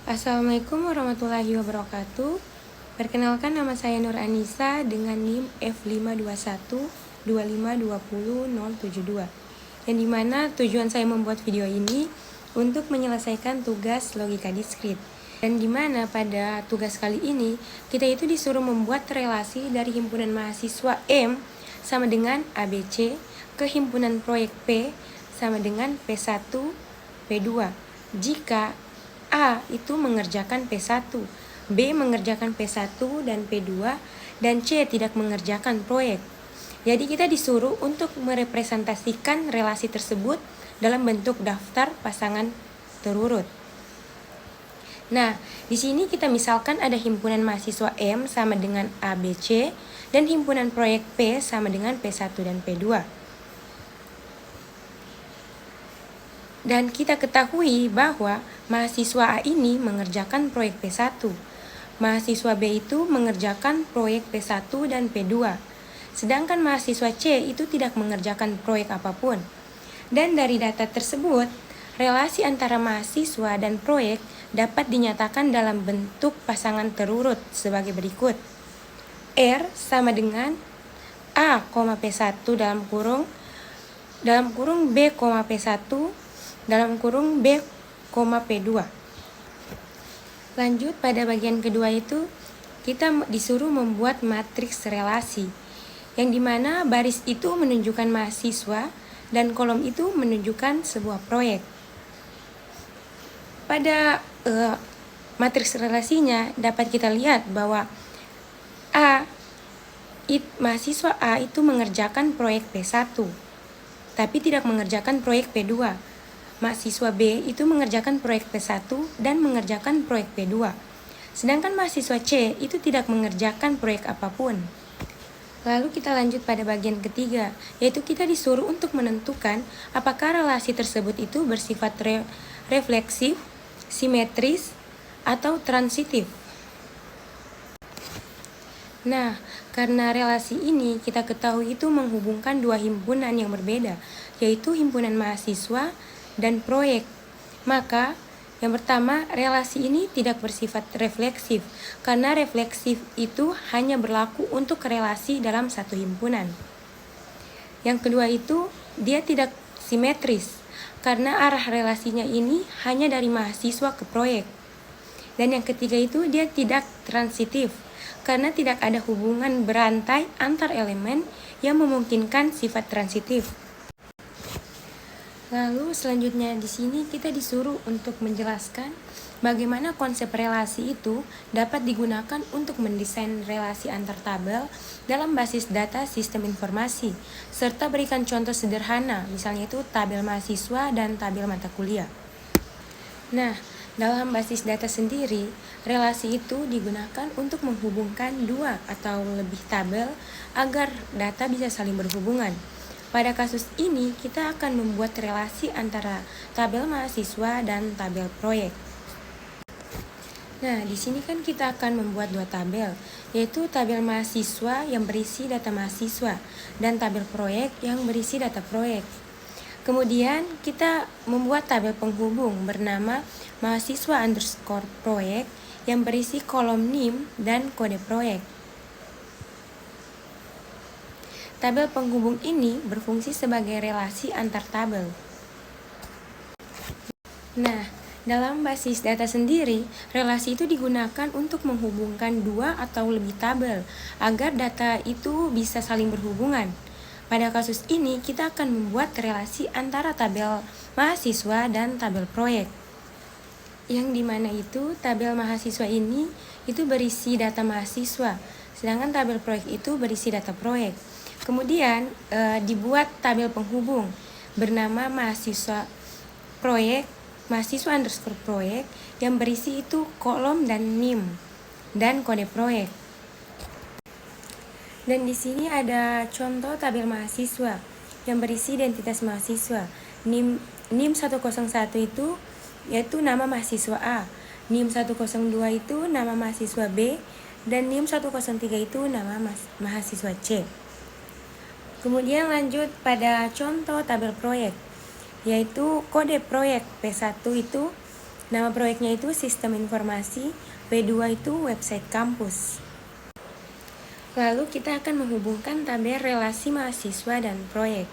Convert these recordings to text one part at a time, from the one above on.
Assalamualaikum warahmatullahi wabarakatuh. Perkenalkan, nama saya Nur Anissa dengan NIM F52125200072, yang dimana tujuan saya membuat video ini untuk menyelesaikan tugas logika diskrit, dan dimana pada tugas kali ini kita itu disuruh membuat relasi dari himpunan mahasiswa M sama dengan ABC ke himpunan proyek P sama dengan P1 P2 jika A itu mengerjakan P1, B mengerjakan P1 dan P2, dan C tidak mengerjakan proyek. Jadi kita disuruh untuk merepresentasikan relasi tersebut dalam bentuk daftar pasangan terurut. Nah, di sini kita misalkan ada himpunan mahasiswa M sama dengan ABC dan himpunan proyek P sama dengan P1 dan P2. Dan kita ketahui bahwa mahasiswa A ini mengerjakan proyek P1. Mahasiswa B itu mengerjakan proyek P1 dan P2. Sedangkan mahasiswa C itu tidak mengerjakan proyek apapun. Dan dari data tersebut, relasi antara mahasiswa dan proyek dapat dinyatakan dalam bentuk pasangan terurut sebagai berikut. R sama dengan A, P1 dalam kurung B, P1 dalam kurung B, P2. Lanjut pada bagian kedua itu, kita disuruh membuat matriks relasi, yang dimana baris itu menunjukkan mahasiswa dan kolom itu menunjukkan sebuah proyek. Pada matriks relasinya dapat kita lihat bahwa mahasiswa A itu mengerjakan proyek P1, tapi tidak mengerjakan proyek P2. Mahasiswa B itu mengerjakan proyek P1 dan mengerjakan proyek P2. Sedangkan mahasiswa C itu tidak mengerjakan proyek apapun. Lalu kita lanjut pada bagian ketiga, yaitu kita disuruh untuk menentukan apakah relasi tersebut itu bersifat refleksif, simetris, atau transitif. Nah, karena relasi ini kita ketahui itu menghubungkan dua himpunan yang berbeda, yaitu himpunan mahasiswa dan proyek. Maka yang pertama, relasi ini tidak bersifat refleksif, karena refleksif itu hanya berlaku untuk relasi dalam satu himpunan. Yang kedua itu, dia tidak simetris, karena arah relasinya ini hanya dari mahasiswa ke proyek. Dan yang ketiga itu, dia tidak transitif, karena tidak ada hubungan berantai antar elemen yang memungkinkan sifat transitif. Lalu selanjutnya di sini kita disuruh untuk menjelaskan bagaimana konsep relasi itu dapat digunakan untuk mendesain relasi antar tabel dalam basis data sistem informasi, serta berikan contoh sederhana, misalnya itu tabel mahasiswa dan tabel mata kuliah. Nah, dalam basis data sendiri, relasi itu digunakan untuk menghubungkan dua atau lebih tabel agar data bisa saling berhubungan. Pada kasus ini, kita akan membuat relasi antara tabel mahasiswa dan tabel proyek. Nah, di sini kan kita akan membuat dua tabel, yaitu tabel mahasiswa yang berisi data mahasiswa dan tabel proyek yang berisi data proyek. Kemudian, kita membuat tabel penghubung bernama mahasiswa underscore proyek yang berisi kolom NIM dan kode proyek. Tabel penghubung ini berfungsi sebagai relasi antar tabel. Nah, dalam basis data sendiri, relasi itu digunakan untuk menghubungkan dua atau lebih tabel agar data itu bisa saling berhubungan. Pada kasus ini, kita akan membuat relasi antara tabel mahasiswa dan tabel proyek. Yang dimana itu, tabel mahasiswa ini itu berisi data mahasiswa, sedangkan tabel proyek itu berisi data proyek. Kemudian dibuat tabel penghubung bernama mahasiswa underscore proyek yang berisi itu kolom dan NIM dan kode proyek. Dan di sini ada contoh tabel mahasiswa yang berisi identitas mahasiswa. NIM 101 itu yaitu nama mahasiswa A, NIM 102 itu nama mahasiswa B, dan NIM 103 itu nama mahasiswa C. Kemudian lanjut pada contoh tabel proyek, yaitu kode proyek P1 itu Nama proyeknya itu Sistem Informasi, P2 itu website kampus. Lalu kita akan menghubungkan tabel relasi mahasiswa dan proyek,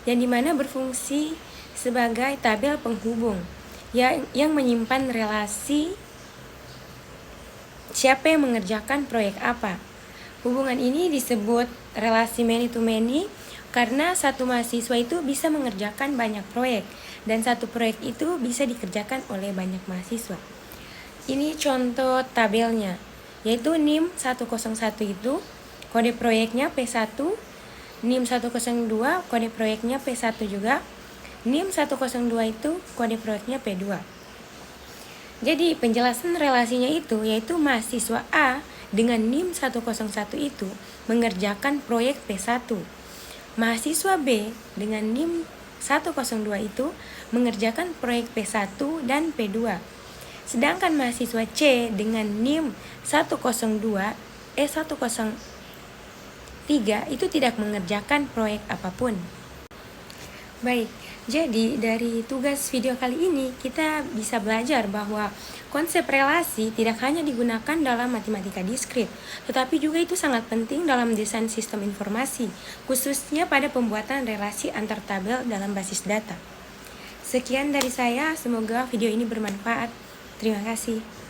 yang dimana berfungsi sebagai tabel penghubung yang menyimpan relasi siapa yang mengerjakan proyek apa. Hubungan ini disebut relasi many to many karena satu mahasiswa itu bisa mengerjakan banyak proyek dan satu proyek itu bisa dikerjakan oleh banyak mahasiswa. Ini contoh tabelnya, yaitu NIM 101 itu kode proyeknya P1, NIM 102 kode proyeknya P1 juga, NIM 102 itu kode proyeknya P2. Jadi penjelasan relasinya itu yaitu mahasiswa A dengan NIM 101 itu mengerjakan proyek P1. Mahasiswa B dengan NIM 102 itu mengerjakan proyek P1 dan P2. Sedangkan mahasiswa C dengan NIM 103 itu tidak mengerjakan proyek apapun. Baik, jadi dari tugas video kali ini kita bisa belajar bahwa konsep relasi tidak hanya digunakan dalam matematika diskrit, tetapi juga itu sangat penting dalam desain sistem informasi, khususnya pada pembuatan relasi antar tabel dalam basis data. Sekian dari saya, semoga video ini bermanfaat. Terima kasih.